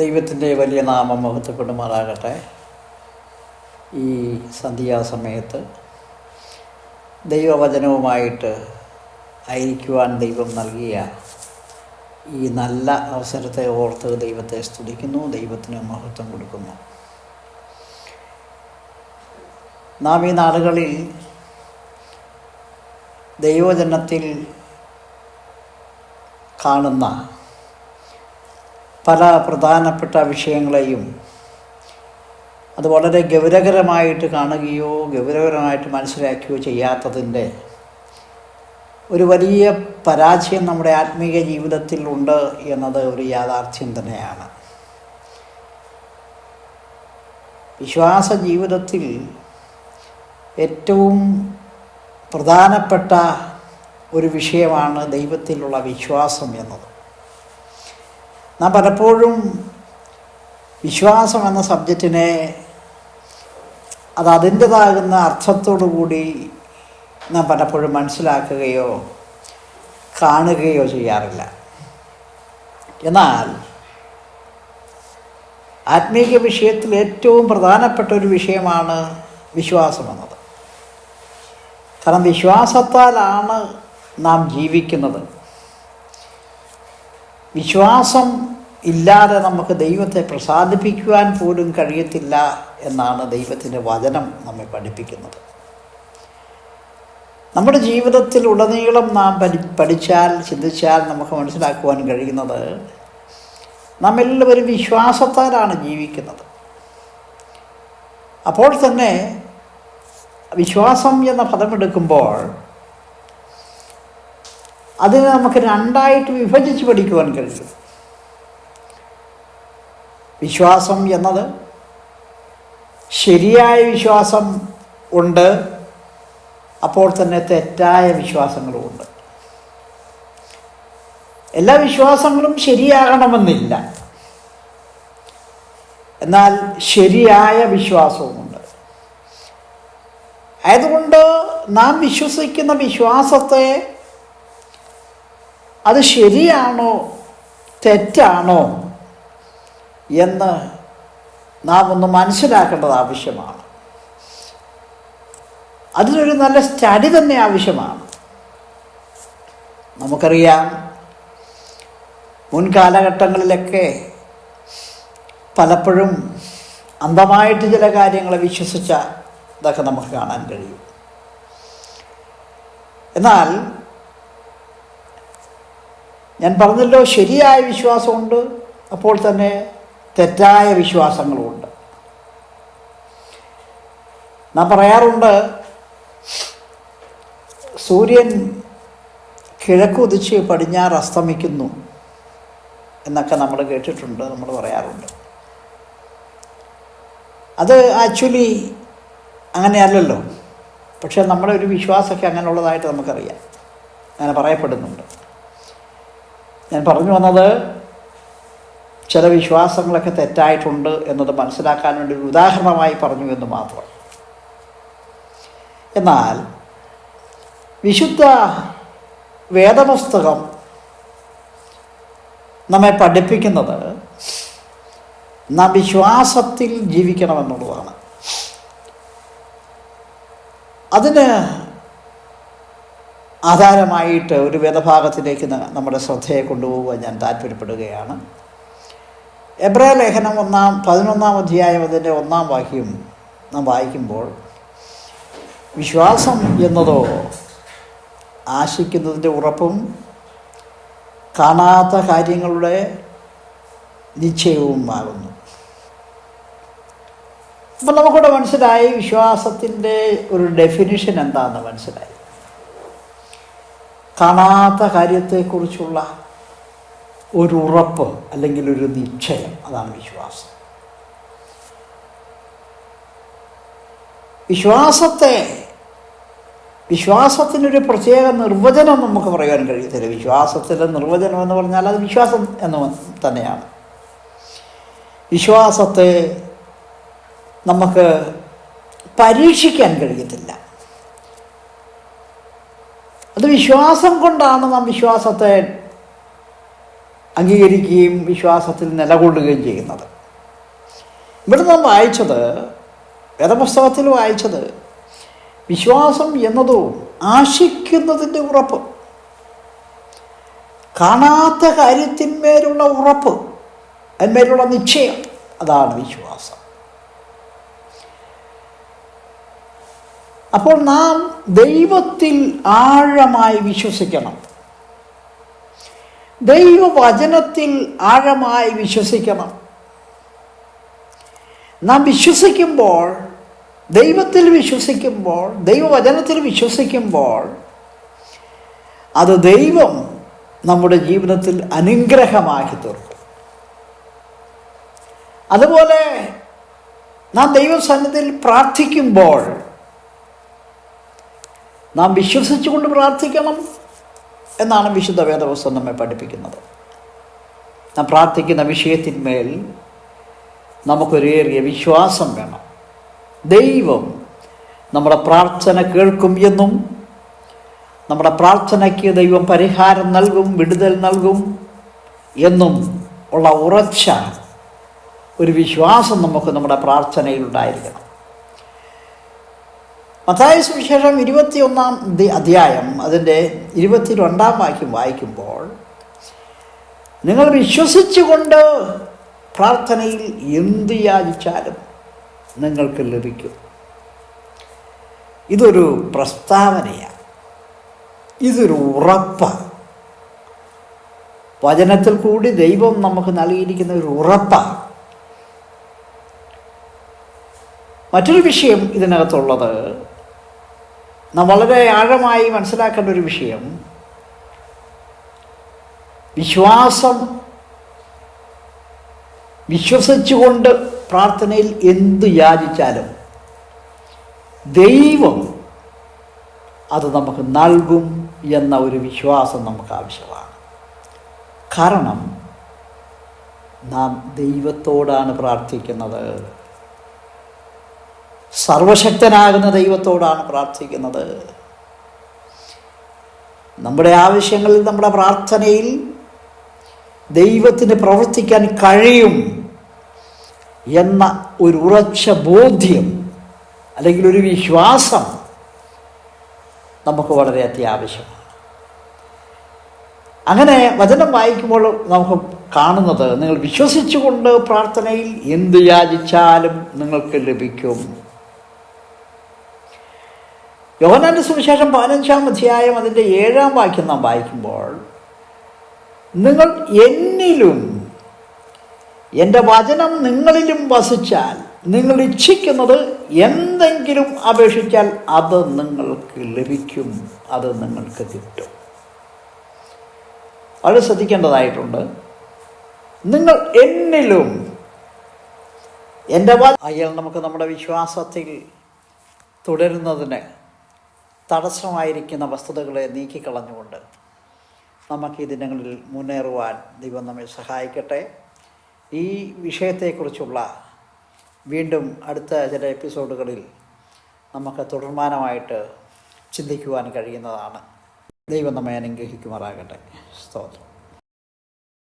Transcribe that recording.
ദൈവത്തിൻ്റെ വലിയ നാമം മഹത്വപ്പെടുമാറാകട്ടെ. ഈ സന്ധ്യാസമയത്ത് ദൈവവചനവുമായിട്ട് ആയിരിക്കുവാൻ ദൈവം നൽകിയ ഈ നല്ല അവസരത്തെ ഓർത്ത് ദൈവത്തെ സ്തുതിക്കുന്നു, ദൈവത്തിന് മഹത്വം കൊടുക്കുന്നു. നാം ഈ നാളുകളിൽ ദൈവവചനത്തിൽ കാണുന്ന പല പ്രധാനപ്പെട്ട വിഷയങ്ങളെയും അത് വളരെ ഗൗരവകരമായിട്ട് കാണുകയോ ഗൗരവകരമായിട്ട് മനസ്സിലാക്കുകയോ ചെയ്യാത്തതിൻ്റെ ഒരു വലിയ പരാജയം നമ്മുടെ ആത്മീയ ജീവിതത്തിൽ ഉണ്ട് എന്നത് ഒരു യാഥാർത്ഥ്യം തന്നെയാണ്. വിശ്വാസ ജീവിതത്തിൽ ഏറ്റവും പ്രധാനപ്പെട്ട ഒരു വിഷയമാണ് ദൈവത്തിലുള്ള വിശ്വാസം എന്നത്. നാം പലപ്പോഴും വിശ്വാസം എന്ന സബ്ജക്റ്റിനെ അതിൻ്റെതാകുന്ന അർത്ഥത്തോടു കൂടി നാം പലപ്പോഴും മനസ്സിലാക്കുകയോ കാണുകയോ ചെയ്യാറില്ല. എന്നാൽ ആത്മീയ വിഷയത്തിൽ ഏറ്റവും പ്രധാനപ്പെട്ട ഒരു വിഷയമാണ് വിശ്വാസം എന്നത്. കാരണം വിശ്വാസത്താലാണ് നാം ജീവിക്കുന്നത്. വിശ്വാസം ഇല്ലാതെ നമുക്ക് ദൈവത്തെ പ്രസാദിപ്പിക്കുവാൻ പോലും കഴിയത്തില്ല എന്നാണ് ദൈവത്തിൻ്റെ വചനം നമ്മെ പഠിപ്പിക്കുന്നത്. നമ്മുടെ ജീവിതത്തിൽ ഉടനീളം നാം പഠിച്ചാൽ ചിന്തിച്ചാൽ നമുക്ക് മനസ്സിലാക്കുവാൻ കഴിയുന്നത് നാം എല്ലാവരും വിശ്വാസത്താലാണ് ജീവിക്കുന്നത്. അപ്പോൾ തന്നെ വിശ്വാസം എന്ന പദമെടുക്കുമ്പോൾ അതിനെ നമുക്ക് രണ്ടായിട്ട് വിഭജിച്ച് പഠിക്കുവാൻ കഴിയും. വിശ്വാസം എന്നത് ശരിയായ വിശ്വാസം ഉണ്ട്, അപ്പോൾ തന്നെ തെറ്റായ വിശ്വാസങ്ങളുമുണ്ട്. എല്ലാ വിശ്വാസങ്ങളും ശരിയാകണമെന്നില്ല, എന്നാൽ ശരിയായ വിശ്വാസവുമുണ്ട്. ആയതുകൊണ്ട് നാം വിശ്വസിക്കുന്ന വിശ്വാസത്തെ അത് ശരിയാണോ തെറ്റാണോ എന്ന് നാം ഒന്ന് മനസ്സിലാക്കേണ്ടത് ആവശ്യമാണ്. അതിനൊരു നല്ല സ്റ്റഡി തന്നെ ആവശ്യമാണ്. നമുക്കറിയാം, മുൻകാലഘട്ടങ്ങളിലൊക്കെ പലപ്പോഴും അന്ധമായിട്ട് ചില കാര്യങ്ങളെ വിശ്വസിച്ച ഇതൊക്കെ നമുക്ക് കാണാൻ കഴിയും. എന്നാൽ ഞാൻ പറഞ്ഞല്ലോ, ശരിയായ വിശ്വാസമുണ്ട്, അപ്പോൾ തന്നെ തെറ്റായ വിശ്വാസങ്ങളുമുണ്ട്. നാം പറയാറുണ്ട്, സൂര്യൻ കിഴക്കുദിച്ച് പടിഞ്ഞാറ് അസ്തമിക്കുന്നു എന്നൊക്കെ നമ്മൾ കേട്ടിട്ടുണ്ട്, നമ്മൾ പറയാറുണ്ട്. അത് ആക്ച്വലി അങ്ങനെയല്ലല്ലോ. പക്ഷേ നമ്മുടെ ഒരു വിശ്വാസമൊക്കെ അങ്ങനെയുള്ളതായിട്ട് നമുക്കറിയാം, അങ്ങനെ പറയപ്പെടുന്നുണ്ട്. ഞാൻ പറഞ്ഞു വന്നത്, ചില വിശ്വാസങ്ങളൊക്കെ തെറ്റായിട്ടുണ്ട് എന്നത് മനസ്സിലാക്കാൻ വേണ്ടി ഒരു ഉദാഹരണമായി പറഞ്ഞു എന്ന് മാത്രം. എന്നാൽ വിശുദ്ധ വേദപുസ്തകം നമ്മെ പഠിപ്പിക്കുന്നത് നാം വിശ്വാസത്തിൽ ജീവിക്കണമെന്നുള്ളതാണ്. അതിന് ആധാരമായിട്ട് ഒരു വേദഭാഗത്തിലേക്ക് നമ്മുടെ ശ്രദ്ധയെ കൊണ്ടുപോകുവാൻ ഞാൻ താല്പര്യപ്പെടുകയാണ്. എബ്രായ ലേഖനം 11 അധ്യായം അതിൻ്റെ 1 വാക്യം നാം വായിക്കുമ്പോൾ, വിശ്വാസം എന്നതോ ആശിക്കുന്നതിൻ്റെ ഉറപ്പും കാണാത്ത കാര്യങ്ങളുടെ നിശ്ചയവും ആകുന്നു. അപ്പം നമുക്കിവിടെ മനസ്സിലായി വിശ്വാസത്തിൻ്റെ ഒരു ഡെഫിനിഷൻ എന്താണെന്ന് മനസ്സിലായി. കാണാത്ത കാര്യത്തെക്കുറിച്ചുള്ള ഒരു ഉറപ്പ് അല്ലെങ്കിൽ ഒരു നിശ്ചയം, അതാണ് വിശ്വാസം. വിശ്വാസത്തിനൊരു പ്രത്യേക നിർവചനം നമുക്ക് പറയാൻ കഴിയത്തില്ല. വിശ്വാസത്തിൻ്റെ നിർവചനം എന്ന് പറഞ്ഞാൽ അത് വിശ്വാസം എന്ന് തന്നെയാണ്. വിശ്വാസത്തെ നമുക്ക് പരീക്ഷിക്കാൻ കഴിയത്തില്ല. അത് വിശ്വാസം കൊണ്ടാണ് നാം വിശ്വാസത്തെ അംഗീകരിക്കുകയും വിശ്വാസത്തിൽ നിലകൊള്ളുകയും ചെയ്യുന്നത്. ഇവിടെ നാം വായിച്ചത്, വേദപുസ്തകത്തിൽ വായിച്ചത്, വിശ്വാസം എന്നതും ആശിക്കുന്നതിൻ്റെ ഉറപ്പ്, കാണാത്ത കാര്യത്തിന്മേലുള്ള ഉറപ്പ്, അതിന്മേലുള്ള നിശ്ചയം, അതാണ് വിശ്വാസം. അപ്പോൾ നാം ദൈവത്തിൽ ആഴമായി വിശ്വസിക്കണം, ദൈവവചനത്തിൽ ആഴമായി വിശ്വസിക്കണം. നാം വിശ്വസിക്കുമ്പോൾ, ദൈവത്തിൽ വിശ്വസിക്കുമ്പോൾ, ദൈവവചനത്തിൽ വിശ്വസിക്കുമ്പോൾ, അത് ദൈവം നമ്മുടെ ജീവിതത്തിൽ അനുഗ്രഹമാക്കി തീർക്കും. അതുപോലെ നാം ദൈവസന്നിധിയിൽ പ്രാർത്ഥിക്കുമ്പോൾ നാം വിശ്വസിച്ചുകൊണ്ട് പ്രാർത്ഥിക്കണം എന്നാണ് വിശുദ്ധ വേദപുസ്തകം നമ്മെ പഠിപ്പിക്കുന്നത്. നാം പ്രാർത്ഥിക്കുന്ന വിഷയത്തിന്മേൽ നമുക്കൊരേറിയ വിശ്വാസം വേണം. ദൈവം നമ്മുടെ പ്രാർത്ഥന കേൾക്കും എന്നും, നമ്മുടെ പ്രാർത്ഥനയ്ക്ക് ദൈവം പരിഹാരം നൽകും, വിടുതൽ നൽകും എന്നും ഉള്ള ഉറച്ച ഒരു വിശ്വാസം നമുക്ക് നമ്മുടെ പ്രാർത്ഥനയിൽ ഉണ്ടായിരിക്കണം. മത്തായി സുവിശേഷം 21-ാം അധ്യായം അതിൻ്റെ 22-ാം വാക്യം വായിക്കുമ്പോൾ, നിങ്ങൾ വിശ്വസിച്ചുകൊണ്ട് പ്രാർത്ഥനയിൽ എന്ത് യാചിച്ചാലും നിങ്ങൾക്ക് ലഭിക്കും. ഇതൊരു പ്രസ്താവനയാണ്, ഇതൊരു ഉറപ്പാണ്. വചനത്തിൽ കൂടി ദൈവം നമുക്ക് നൽകിയിരിക്കുന്ന ഒരു ഉറപ്പാണ്. മറ്റൊരു വിഷയം ഇതിനകത്തുള്ളത്, നാം വളരെ ആഴമായി മനസ്സിലാക്കേണ്ട ഒരു വിഷയം, വിശ്വസിച്ചുകൊണ്ട് പ്രാർത്ഥനയിൽ എന്തു യാചിച്ചാലും ദൈവം അത് നമുക്ക് നൽകും എന്ന ഒരു വിശ്വാസം നമുക്ക് ആവശ്യമാണ്. കാരണം നാം ദൈവത്തോടാണ് പ്രാർത്ഥിക്കുന്നത്, സർവശക്തനാകുന്ന ദൈവത്തോടാണ് പ്രാർത്ഥിക്കുന്നത്. നമ്മുടെ ആവശ്യങ്ങളിൽ, നമ്മുടെ പ്രാർത്ഥനയിൽ ദൈവത്തിന് പ്രവർത്തിക്കാൻ കഴിയും എന്ന ഒരു ഉറച്ച ബോധ്യം അല്ലെങ്കിൽ ഒരു വിശ്വാസം നമുക്ക് വളരെ അത്യാവശ്യമാണ്. അങ്ങനെ വചനം വായിക്കുമ്പോൾ നമുക്ക് കാണുന്നത്, നിങ്ങൾ വിശ്വസിച്ചുകൊണ്ട് പ്രാർത്ഥനയിൽ എന്ത് യാചിച്ചാലും നിങ്ങൾക്ക് ലഭിക്കും. യോഹന്നാന്റെ സുവിശേഷം 15-ാം അധ്യായം അതിൻ്റെ 7-ാം വാക്യം നാം വായിക്കുമ്പോൾ, നിങ്ങൾ എന്നിലും എൻ്റെ വചനം നിങ്ങളിലും വസിച്ചാൽ നിങ്ങൾ ഇച്ഛിക്കുന്നത് എന്തെങ്കിലും അപേക്ഷിച്ചാൽ അത് നിങ്ങൾക്ക് ലഭിക്കും, അത് നിങ്ങൾക്ക് കിട്ടും. വളരെ ശ്രദ്ധിക്കേണ്ടതായിട്ടുണ്ട്. നിങ്ങൾ എന്നിലും എൻ്റെ അയാൾ നമുക്ക് നമ്മുടെ വിശ്വാസത്തിൽ തുടരുന്നതിന് തടസ്സമായിരിക്കുന്ന വസ്തുതകളെ നീക്കിക്കളഞ്ഞുകൊണ്ട് നമുക്ക് ഈ ദിനങ്ങളിൽ മുന്നേറുവാൻ ദൈവം നമ്മെ സഹായിക്കട്ടെ. ഈ വിഷയത്തെക്കുറിച്ചുള്ള വീണ്ടും അടുത്ത ചില എപ്പിസോഡുകളിൽ നമുക്ക് തുടർമാനമായിട്ട് ചിന്തിക്കുവാൻ കഴിയുന്നതാണ്. ദൈവം നമ്മെ അനുഗ്രഹിക്കുമാറാകട്ടെ. സ്തോത്രം.